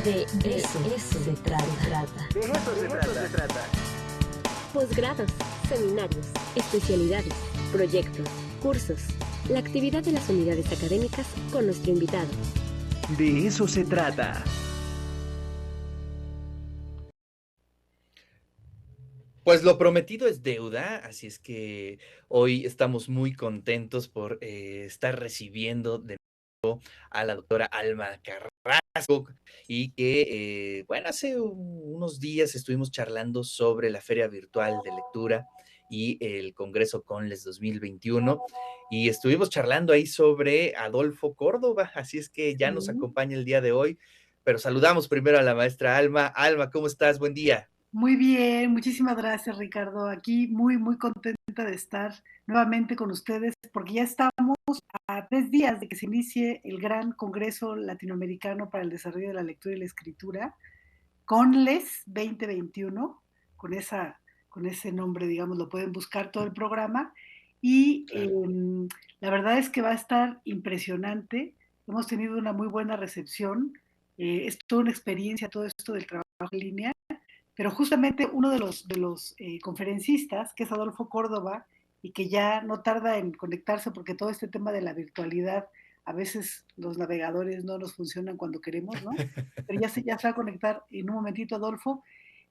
De eso se trata. De eso se trata. Posgrados, seminarios, especialidades, proyectos, cursos. La actividad de las unidades académicas con nuestro invitado. De eso se trata. Pues lo prometido es deuda, así es que hoy estamos muy contentos por estar recibiendo de nuevo a la doctora Alma Carrasco y que, bueno, hace unos días estuvimos charlando sobre la Feria Virtual de Lectura y el Congreso Conles 2021 y estuvimos charlando ahí sobre Adolfo Córdoba, así es que ya nos acompaña el día de hoy, pero saludamos primero a la maestra Alma. Alma, ¿cómo estás? Buen día. Muy bien, muchísimas gracias, Ricardo. Aquí muy contenta de estar nuevamente con ustedes porque ya estamos a 3 días de que se inicie el gran Congreso Latinoamericano para el Desarrollo de la Lectura y la Escritura, CONLES 2021, con ese nombre, digamos, lo pueden buscar todo el programa. Y Claro. la verdad es que va a estar impresionante. Hemos tenido una muy buena recepción. Es toda una experiencia todo esto del trabajo en línea, pero justamente uno de los conferencistas, que es Adolfo Córdoba, y que ya no tarda en conectarse porque todo este tema de la virtualidad, a veces los navegadores no nos funcionan cuando queremos, ¿no? Pero ya se va a conectar en un momentito Adolfo.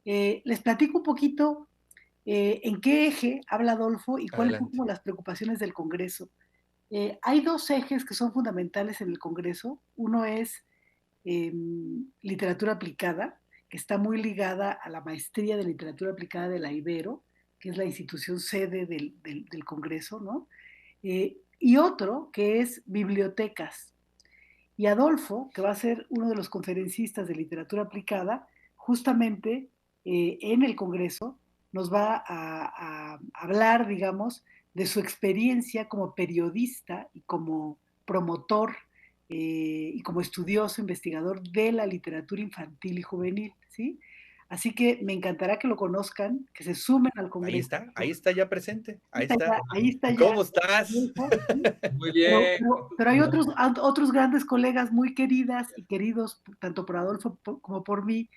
Les platico un poquito en qué eje habla Adolfo y cuáles son Adelante. como las preocupaciones del Congreso. Hay dos ejes que son fundamentales en el Congreso. Uno es literatura aplicada, que está muy ligada a la maestría de literatura aplicada de la Ibero, que es la institución sede del Congreso, ¿no? Y otro que es bibliotecas. Y Adolfo, que va a ser uno de los conferencistas de literatura aplicada, justamente en el Congreso nos va a hablar, digamos, de su experiencia como periodista y como promotor y como estudioso, investigador de la literatura infantil y juvenil, ¿sí? Así que me encantará que lo conozcan, que se sumen al Congreso. Ahí está ya presente, ahí está. Ahí está ya. ¿Cómo estás? ¿Sí? Muy Pero, bien. pero hay otros grandes colegas muy queridas y queridos, tanto por Adolfo como por mí,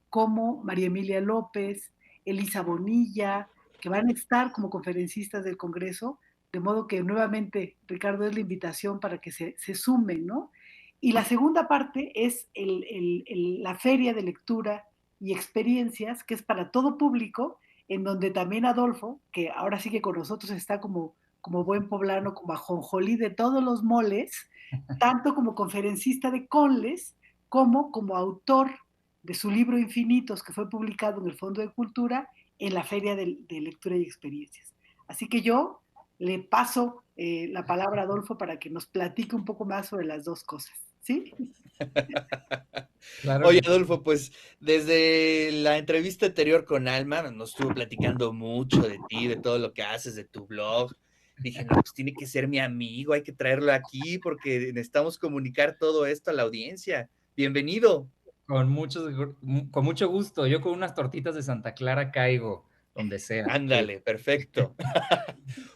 como María Emilia López, Elisa Bonilla, que van a estar como conferencistas del Congreso, de modo que nuevamente, Ricardo, es la invitación para que se sumen, ¿no? Y la segunda parte es la feria de lectura y experiencias, que es para todo público, en donde también Adolfo, que ahora sí que con nosotros está como buen poblano, como ajonjolí de todos los moles, tanto como conferencista de Conles, como autor de su libro Infinitos, que fue publicado en el Fondo de Cultura en la Feria de Lectura y Experiencias. Así que yo le paso la palabra a Adolfo para que nos platique un poco más sobre las dos cosas. ¿Sí? Claro Oye, que sí. Adolfo, pues desde la entrevista anterior con Alma nos estuvo platicando mucho de ti, de todo lo que haces, de tu blog. Dije, no, pues tiene que ser mi amigo, hay que traerlo aquí porque necesitamos comunicar todo esto a la audiencia. Bienvenido. Con mucho gusto. Yo con unas tortitas de Santa Clara caigo donde sea. Ándale, perfecto.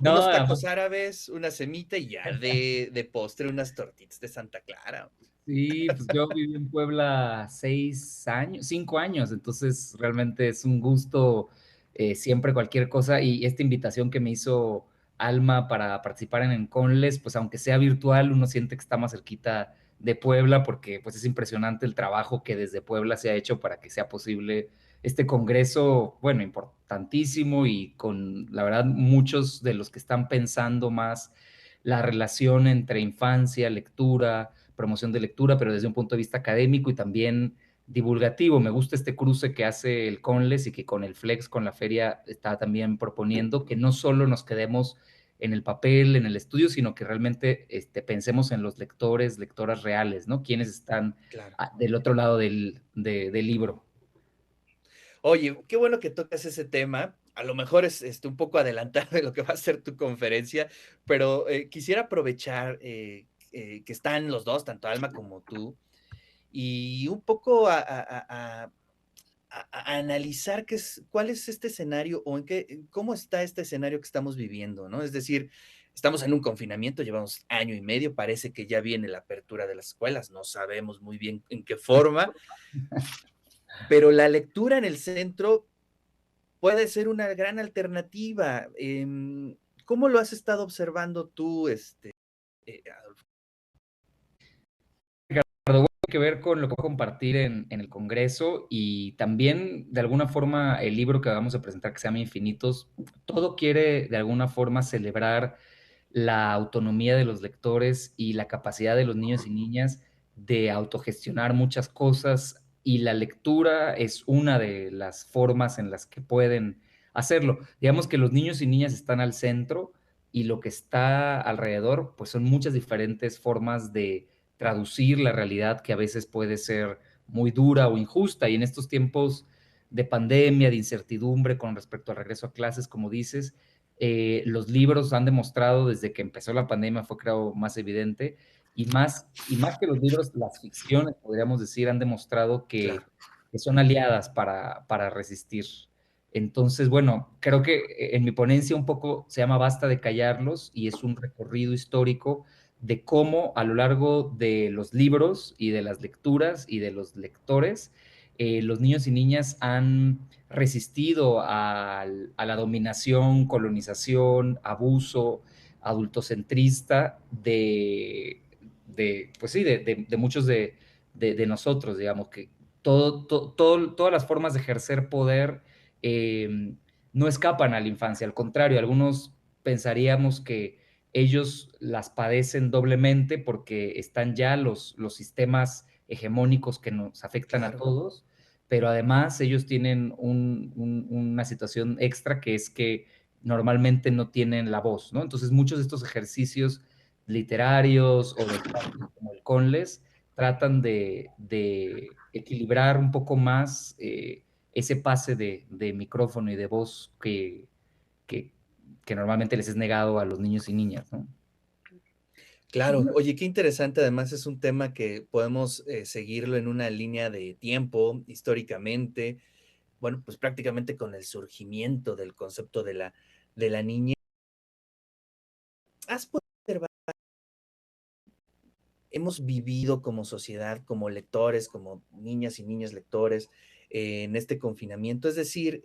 No, Unos tacos además, árabes, una semita y ya de postre unas tortitas de Santa Clara. sí, pues yo viví en Puebla 6 años, 5 años, entonces realmente es un gusto siempre cualquier cosa y esta invitación que me hizo Alma para participar en Conles, pues aunque sea virtual, uno siente que está más cerquita de Puebla porque pues es impresionante el trabajo que desde Puebla se ha hecho para que sea posible este congreso, bueno, importantísimo y con la verdad muchos de los que están pensando más la relación entre infancia, lectura, promoción de lectura, pero desde un punto de vista académico y también divulgativo. Me gusta este cruce que hace el Conles y que con el Flex, con la feria, está también proponiendo que no solo nos quedemos en el papel, en el estudio, sino que realmente pensemos en los lectores, lectoras reales, ¿no? Quienes están Claro. del otro lado del libro. Oye, qué bueno que tocas ese tema. A lo mejor es un poco adelantado de lo que va a ser tu conferencia, pero quisiera aprovechar que están los dos, tanto Alma como tú, y un poco a analizar cuál es este escenario o cómo está este escenario que estamos viviendo, ¿no? Es decir, estamos en un confinamiento, llevamos año y medio, parece que ya viene la apertura de las escuelas, no sabemos muy bien en qué forma, pero la lectura en el centro puede ser una gran alternativa. ¿Cómo lo has estado observando tú, Adolfo? Ricardo, que ver con lo que voy a compartir en el Congreso y también de alguna forma el libro que vamos a presentar que se llama Infinitos, todo quiere de alguna forma celebrar la autonomía de los lectores y la capacidad de los niños y niñas de autogestionar muchas cosas y la lectura es una de las formas en las que pueden hacerlo. Digamos que los niños y niñas están al centro y lo que está alrededor pues son muchas diferentes formas de traducir la realidad que a veces puede ser muy dura o injusta. Y en estos tiempos de pandemia, de incertidumbre con respecto al regreso a clases, como dices, los libros han demostrado desde que empezó la pandemia, fue creo más evidente, y más que los libros, las ficciones, podríamos decir, han demostrado Claro. que son aliadas para resistir. Entonces, bueno, creo que en mi ponencia un poco se llama Basta de callarlos y es un recorrido histórico de cómo a lo largo de los libros y de las lecturas y de los lectores, los niños y niñas han resistido a la dominación, colonización, abuso adultocentrista pues sí, de muchos de nosotros, digamos, que todas las formas de ejercer poder no escapan a la infancia, al contrario, algunos pensaríamos que ellos las padecen doblemente porque están ya los sistemas hegemónicos que nos afectan a Claro. todos, pero además ellos tienen una situación extra que es que normalmente no tienen la voz, ¿no? Entonces muchos de estos ejercicios literarios o de como el Conles tratan de equilibrar un poco más ese pase de micrófono y de voz que, que normalmente les es negado a los niños y niñas, ¿no? Claro, oye, qué interesante. Además, es un tema que podemos seguirlo en una línea de tiempo históricamente. Bueno, pues prácticamente con el surgimiento del concepto de la niñez. ¿Has podido observar? Hemos vivido como sociedad, como lectores, como niñas y niños lectores, en este confinamiento. Es decir,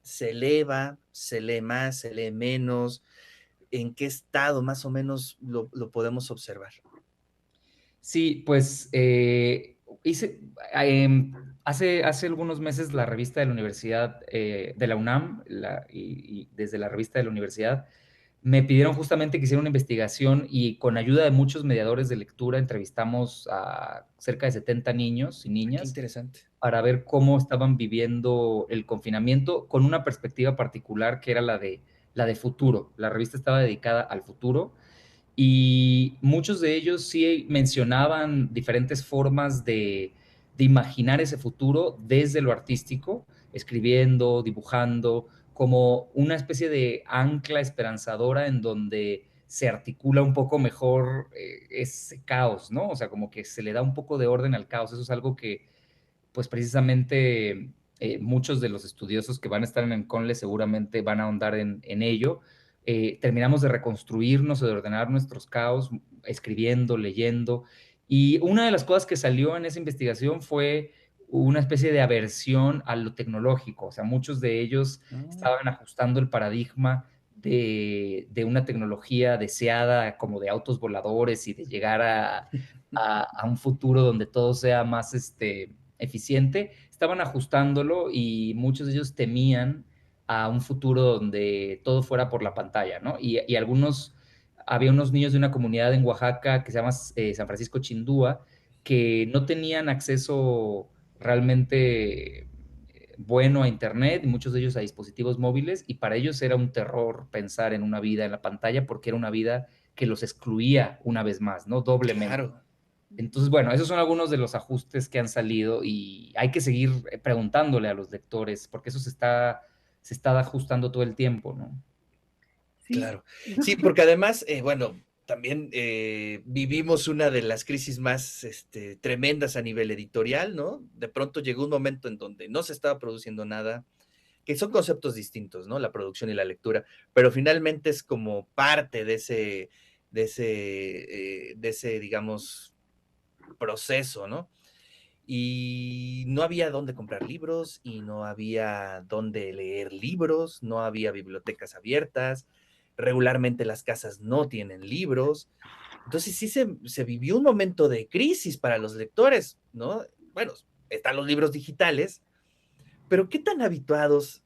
se eleva, se lee más, se lee menos. ¿En qué estado más o menos lo podemos observar? Sí, pues hice hace algunos meses la revista de la Universidad de la UNAM y desde la revista de la universidad me pidieron justamente que hiciera una investigación y con ayuda de muchos mediadores de lectura entrevistamos a cerca de 70 niños y Qué niñas interesante. para ver cómo estaban viviendo el confinamiento con una perspectiva particular que era la de futuro. La revista estaba dedicada al futuro y muchos de ellos sí mencionaban diferentes formas de imaginar ese futuro desde lo artístico, escribiendo, dibujando, como una especie de ancla esperanzadora en donde se articula un poco mejor ese caos, ¿no? O sea, como que se le da un poco de orden al caos. Eso es algo que, pues precisamente, muchos de los estudiosos que van a estar en el CONLE seguramente van a ahondar en ello. Terminamos de reconstruirnos o de ordenar nuestros caos, escribiendo, leyendo. Y una de las cosas que salió en esa investigación fue una especie de aversión a lo tecnológico. O sea, muchos de ellos estaban ajustando el paradigma de una tecnología deseada como de autos voladores y de llegar a un futuro donde todo sea más eficiente, estaban ajustándolo y muchos de ellos temían a un futuro donde todo fuera por la pantalla, ¿no? Y algunos, había unos niños de una comunidad en Oaxaca que se llama San Francisco Chindúa, que no tenían acceso realmente bueno a Internet, y muchos de ellos a dispositivos móviles, y para ellos era un terror pensar en una vida en la pantalla porque era una vida que los excluía una vez más, ¿no? Doblemente. Claro. Entonces, bueno, esos son algunos de los ajustes que han salido y hay que seguir preguntándole a los lectores porque eso se está ajustando todo el tiempo, ¿no? Sí, Claro. Sí, porque además, bueno, también vivimos una de las crisis más tremendas a nivel editorial, ¿no? De pronto llegó un momento en donde no se estaba produciendo nada, que son conceptos distintos, ¿no? La producción y la lectura, pero finalmente es como parte de ese, digamos, proceso, ¿no? y no había dónde comprar libros y no había dónde leer libros, no había bibliotecas abiertas, regularmente las casas no tienen libros. Entonces sí se vivió un momento de crisis para los lectores, ¿no? Bueno, están los libros digitales, pero ¿qué tan habituados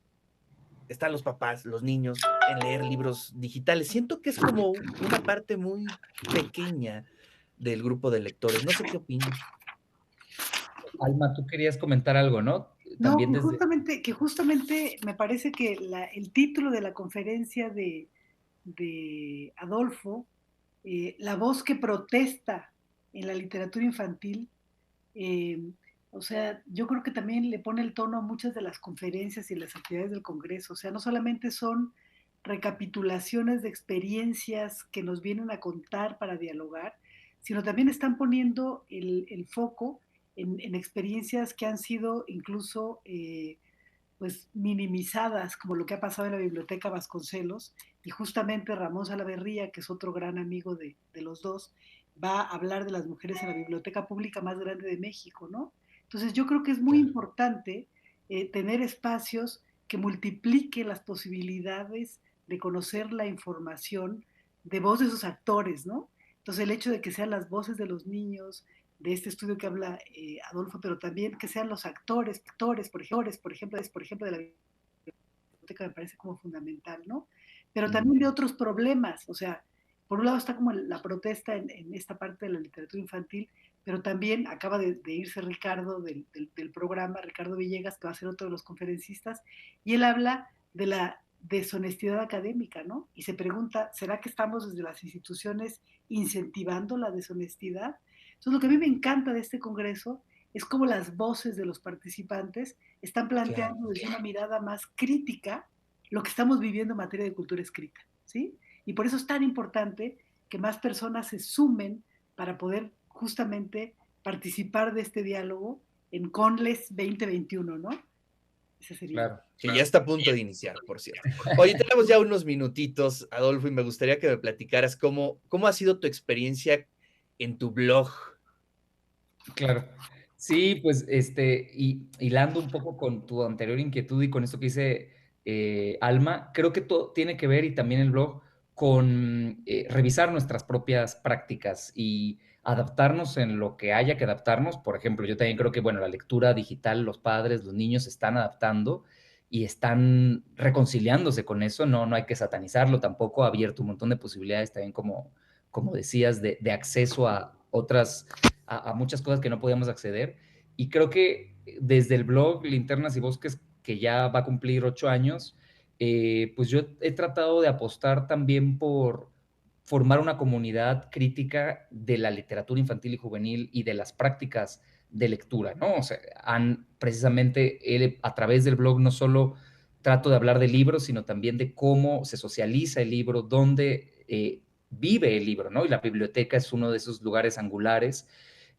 están los papás, los niños, en leer libros digitales? Siento que es como una parte muy pequeña del grupo de lectores. No sé qué opinas. Alma, tú querías comentar algo, ¿no? No, También desde... que justamente me parece que el título de la conferencia de Adolfo, La voz que protesta en la literatura infantil, eh, o sea, yo creo que también le pone el tono a muchas de las conferencias y las actividades del Congreso. O sea, no solamente son recapitulaciones de experiencias que nos vienen a contar para dialogar, sino también están poniendo el foco en experiencias que han sido incluso pues minimizadas, como lo que ha pasado en la Biblioteca Vasconcelos, y justamente Ramón Salaverría, que es otro gran amigo de los dos, va a hablar de las mujeres en la biblioteca pública más grande de México, ¿no? Entonces yo creo que es muy importante tener espacios que multipliquen las posibilidades de conocer la información de voz de esos actores, ¿no? Entonces el hecho de que sean las voces de los niños, de este estudio que habla Adolfo, pero también que sean los actores, por ejemplo, de la biblioteca me parece como fundamental, ¿no? Pero también de otros problemas, o sea, por un lado está como la protesta en esta parte de la literatura infantil, pero también acaba de irse Ricardo del programa, Ricardo Villegas, que va a ser otro de los conferencistas, y él habla de la deshonestidad académica, ¿no? Y se pregunta, ¿será que estamos desde las instituciones incentivando la deshonestidad? Entonces, lo que a mí me encanta de este congreso es cómo las voces de los participantes están planteando desde una mirada más crítica lo que estamos viviendo en materia de cultura escrita, ¿sí? Y por eso es tan importante que más personas se sumen para poder justamente participar de este diálogo en Conles 2021, ¿no? Ese sería. Claro. Que ya está a punto de iniciar, por cierto. Oye, tenemos ya unos minutitos, Adolfo, y me gustaría que me platicaras cómo ha sido tu experiencia en tu blog. Claro. Sí, pues hilando un poco con tu anterior inquietud y con esto que dice Alma, creo que todo tiene que ver y también el blog con revisar nuestras propias prácticas y adaptarnos en lo que haya que adaptarnos. Por ejemplo, yo también creo que, bueno, la lectura digital, los padres, los niños se están adaptando y están reconciliándose con eso. No, no hay que satanizarlo tampoco. Ha abierto un montón de posibilidades también, como decías, de acceso a otras a muchas cosas que no podíamos acceder. Y creo que desde el blog Linternas y Bosques, que ya va a cumplir 8 años, pues yo he tratado de apostar también por formar una comunidad crítica de la literatura infantil y juvenil y de las prácticas de lectura, ¿no? O sea, precisamente a través del blog no solo trato de hablar de libros, sino también de cómo se socializa el libro, dónde vive el libro, ¿no? Y la biblioteca es uno de esos lugares angulares.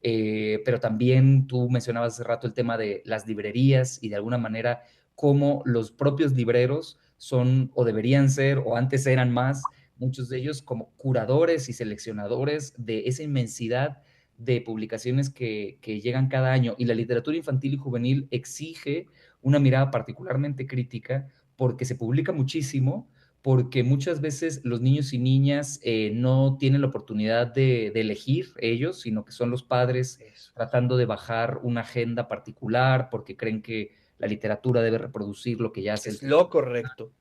Pero también tú mencionabas hace rato el tema de las librerías y de alguna manera cómo los propios libreros son o deberían ser o antes eran más, muchos de ellos como curadores y seleccionadores de esa inmensidad de publicaciones que llegan cada año. Y la literatura infantil y juvenil exige una mirada particularmente crítica porque se publica muchísimo, porque muchas veces los niños y niñas no tienen la oportunidad de elegir ellos, sino que son los padres tratando de bajar una agenda particular porque creen que la literatura debe reproducir lo que ya hace. Es lo correcto.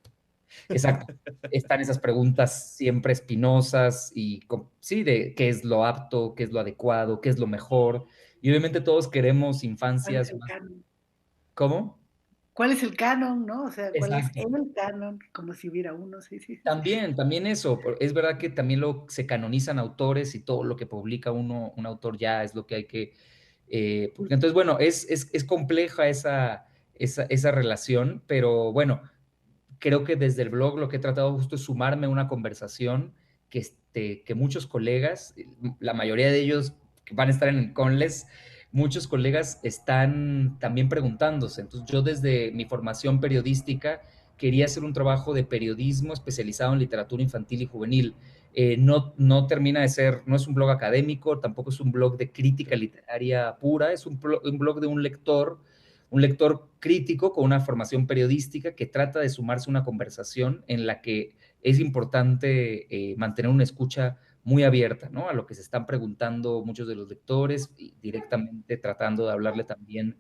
Exacto. Están esas preguntas siempre espinosas y sí, de qué es lo apto, qué es lo adecuado, qué es lo mejor. Y obviamente todos queremos infancias más. ¿Cómo? ¿Cuál es el canon, no? O sea, ¿cuál Exacto. es el canon? Como si hubiera uno, sí, sí. También eso. Es verdad que también se canonizan autores y todo lo que publica un autor ya es lo que hay que publicar. Entonces, bueno, es compleja esa relación, pero bueno, creo que desde el blog lo que he tratado justo es sumarme a una conversación que muchos colegas, la mayoría de ellos que van a estar en Conles, muchos colegas están también preguntándose. Entonces yo desde mi formación periodística quería hacer un trabajo de periodismo especializado en literatura infantil y juvenil. no termina de ser, no es un blog académico, tampoco es un blog de crítica literaria pura, es un blog de un lector crítico con una formación periodística que trata de sumarse a una conversación en la que es importante mantener una escucha muy abierta, ¿no? A lo que se están preguntando muchos de los lectores, y directamente tratando de hablarle también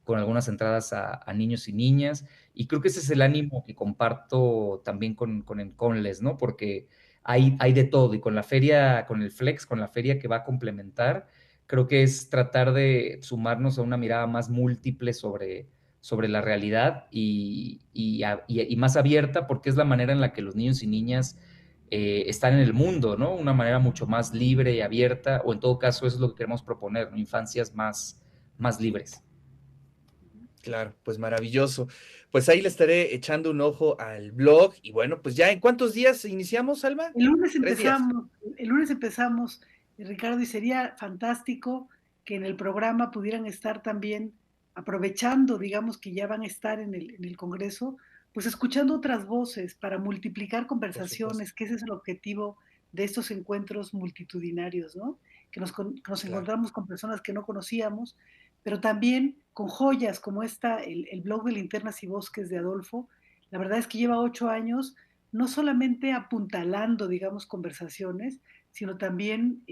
con algunas entradas a niños y niñas. Y creo que ese es el ánimo que comparto también con el Conles, ¿no? Porque hay de todo, y con la feria, con el Flex, con la feria que va a complementar, creo que es tratar de sumarnos a una mirada más múltiple sobre la realidad y más abierta, porque es la manera en la que los niños y niñas están en el mundo, ¿no? Una manera mucho más libre y abierta, o en todo caso eso es lo que queremos proponer, ¿no? Infancias más libres. Claro, pues maravilloso. Pues ahí le estaré echando un ojo al blog y bueno, pues ya, ¿en cuántos días iniciamos, Alma? El lunes 3 días. empezamos, Ricardo, y sería fantástico que en el programa pudieran estar también aprovechando, digamos que ya van a estar en el Congreso, pues escuchando otras voces para multiplicar conversaciones, que ese es el objetivo de estos encuentros multitudinarios, ¿no? Que nos Claro. encontramos con personas que no conocíamos, pero también con joyas como el blog de Linternas y Bosques de Adolfo. La verdad es que lleva 8 años no solamente apuntalando, digamos, conversaciones, sino también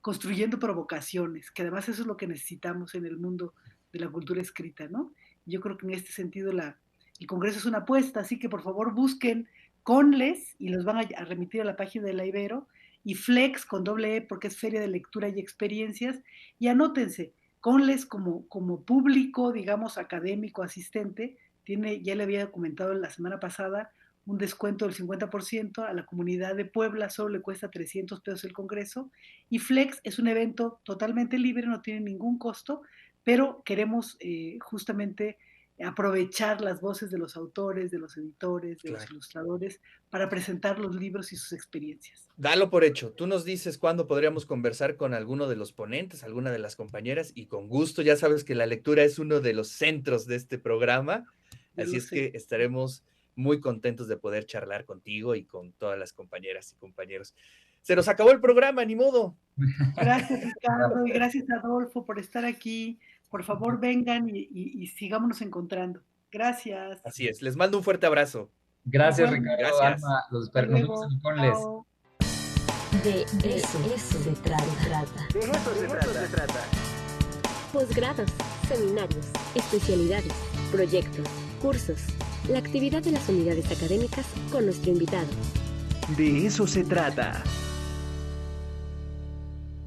construyendo provocaciones, que además eso es lo que necesitamos en el mundo de la cultura escrita, ¿no? Yo creo que en este sentido el Congreso es una apuesta, así que por favor busquen Conles y los van a remitir a la página de la Ibero, y Flex con doble E porque es Feria de Lectura y Experiencias, y anótense, Conles como público, digamos, académico, asistente, ya le había comentado la semana pasada, un descuento del 50%, a la comunidad de Puebla solo le cuesta 300 pesos el Congreso, y Flex es un evento totalmente libre, no tiene ningún costo, pero queremos justamente aprovechar las voces de los autores, de los editores, de los ilustradores, para presentar los libros y sus experiencias. Dalo por hecho. Tú nos dices cuándo podríamos conversar con alguno de los ponentes, alguna de las compañeras, y con gusto. Ya sabes que la lectura es uno de los centros de este programa, así es que estaremos muy contentos de poder charlar contigo y con todas las compañeras y compañeros. Se nos acabó el programa, ni modo. Gracias, Ricardo, y gracias, Adolfo, por estar aquí. Por favor, vengan y sigámonos encontrando. Gracias. Así es. Les mando un fuerte abrazo. Gracias, Ricardo. Gracias. Alma, nos vemos en Conles. De eso se trata. De eso se trata. Posgrados, seminarios, especialidades, proyectos, cursos, la actividad de las unidades académicas con nuestro invitado. De eso se trata.